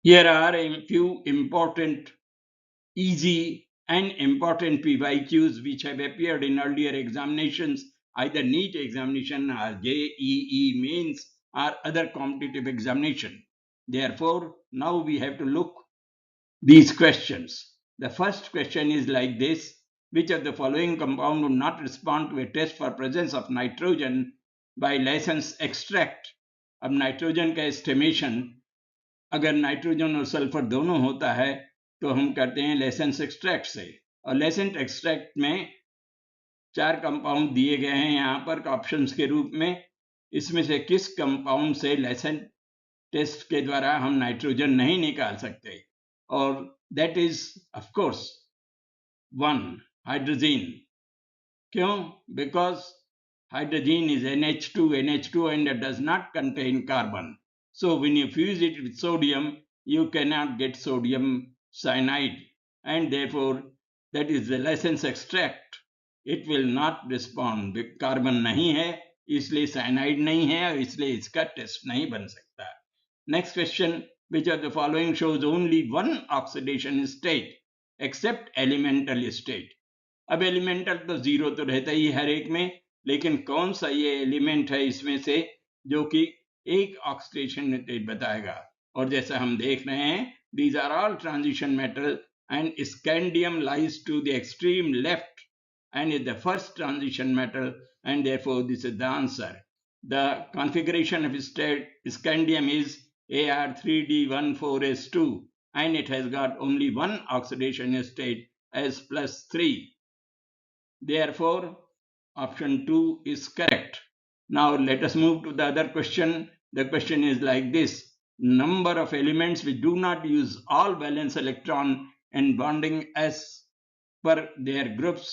Here are a few important, easy and important PYQs which have appeared in earlier examinations, either NEET examination or JEE mains or other competitive examination. Therefore, now we have to look these questions. The first question is like this: which of the following compound would not respond to a test for presence of nitrogen by Lassaigne's extract? अब nitrogen का estimation अगर nitrogen और sulphur दोनों होता है तो हम करते हैं लाइसेंस एक्सट्रैक्ट से, और लाइसेंस एक्सट्रैक्ट में 4 कंपाउंड दिए गए हैं यहाँ पर ऑप्शंस के रूप में। इसमें से किस कंपाउंड से लाइसेंस टेस्ट के द्वारा हम नाइट्रोजन नहीं निकाल सकते? और that is of course 1 hydrogen. क्यों? Because hydrogen is NH2 and it does not contain carbon. So when you fuse it with sodium, you cannot get sodium cyanide, and therefore that is the license extract. It will not respond. Carbon नहीं है इसलिए cyanide नहीं है और इसलिए इसका test नहीं बन सकता। Next question: which of the following shows only one oxidation state except elemental state? अब एलिमेंटल तो जीरो तो रहता ही हर एक में, लेकिन कौन सा ये एलिमेंट है इसमें से जो कि एक ऑक्सीडेशन स्टेट बताएगा? और जैसा हम देख रहे हैं, these are all transition metal and scandium lies to the extreme left and is the first transition metal, and therefore this is the answer. The configuration of scandium is Ar3d14s2 and it has got only one oxidation state as +3. Therefore, option 2 is correct. Now let us move to the other question. The question is like this: number of elements which do not use all valence electron in bonding as per their groups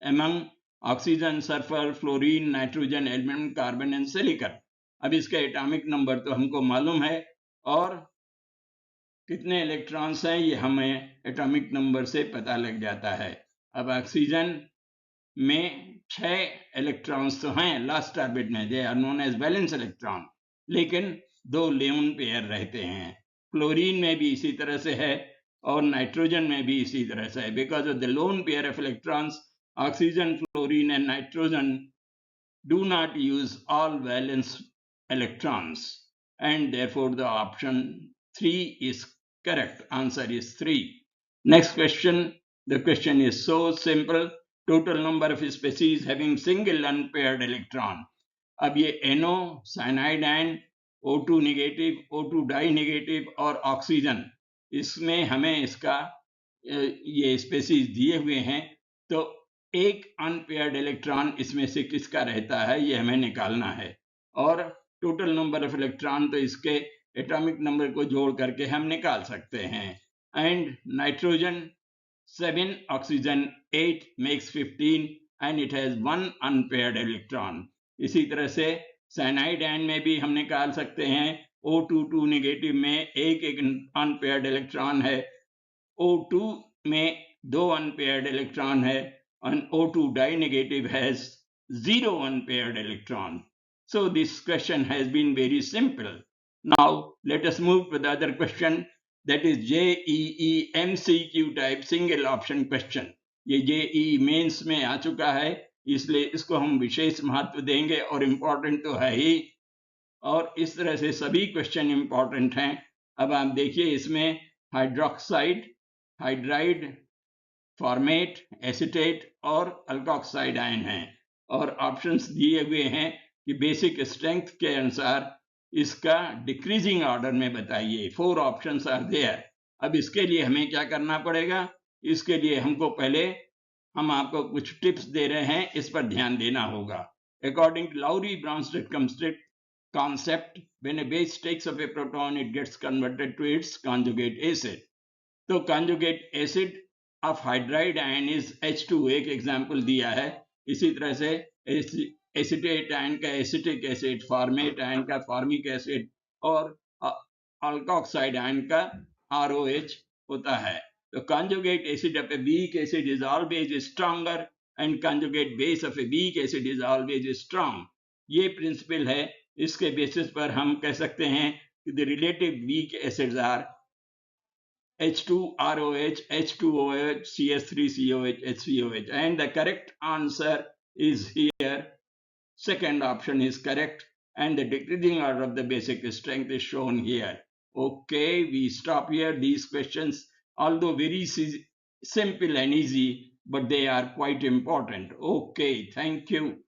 among oxygen, sulfur, fluorine, nitrogen, aluminum, carbon and silicon. अब इसका atomic number तो हमको मालूम है और कितने electrons हैं ये हमें एटॉमिक नंबर से पता लग जाता है। अब ऑक्सीजन में 6 इलेक्ट्रॉन्स तो हैं लास्ट ऑर्बिट में, they are known as valence electron, लेकिन 2 लोन पेयर रहते हैं। क्लोरीन में भी इसी तरह से है और नाइट्रोजन में भी इसी तरह से है। Because of the lone pair of electrons, oxygen, fluorine and nitrogen do not use all valence electrons, and therefore the option 3 is correct. Answer is 3. Next question. The question is so simple: total number of species having single unpaired electron. अब ये NO, cyanide and O2 negative, O2 die negative और oxygen, इसमें हमें इसका ये species दिए हुए हैं, तो एक अनपेयर्ड इलेक्ट्रॉन इसमें से किसका रहता है ये हमें निकालना है। और टोटल नंबर ऑफ इलेक्ट्रॉन तो इसके एटॉमिक नंबर को जोड़ करके हम निकाल सकते हैं। And nitrogen 7, oxygen 8 makes 15 and it has one unpaired electron. इसी तरह से साइनाइड आयन में भी हम निकाल सकते हैं। O2 नेगेटिव में एक अनपेयर्ड इलेक्ट्रॉन है, O2 में 2 अनपेयर्ड इलेक्ट्रॉन है and O2 die negative has 0 unpaired electron. So this question has been very simple. Now let us move to the other question, that is JEE MCQ type single option question. ये JEE mains में आ चुका है, इसलिए इसको हम विशेष महत्व देंगे और इम्पोर्टेंट तो है ही, और इस तरह से सभी क्वेश्चन इम्पोर्टेंट हैं। अब आप देखिए, इसमें हाइड्रोक्साइड, हाइड्राइड, फॉर्मेट, एसीटेट और अल्कोक्साइड आयन हैं, और ऑप्शंस दिए हुए हैं कि बेसिक स्ट्रेंथ के अनुसार इसका डिक्रीजिंग ऑर्डर में बताइए। 4 ऑप्शंस आर देयर। अब इसके लिए हमें क्या करना पड़ेगा? इसके लिए हमको पहले हम आपको कुछ टिप्स दे रहे हैं, इस पर ध्यान देना होगा। According to Lowry-Bronsted concept, when a base takes up a proton, it gets converted to its conjugate acid. तो conjugate acid of hydride ion is H2, एक एग्जाम्पल दिया है। इसी तरह से एसिटेट आयन का एसिटिक एसिड, फॉर्मेट आयन का formic acid और अल्कोक्साइड आयन का ROH होता है। तो conjugate acid of a weak acid is always stronger and conjugate base of a weak acid is always strong. ये प्रिंसिपल है, इसके बेसिस पर हम कह सकते हैं कि the relative weak acids are H2ROH, H2OH, CS3COH, HCOH. And the correct answer is here. Second option is correct. And the decreasing order of the basic strength is shown here. Okay, we stop here. These questions, although very simple and easy, but they are quite important. Okay, thank you.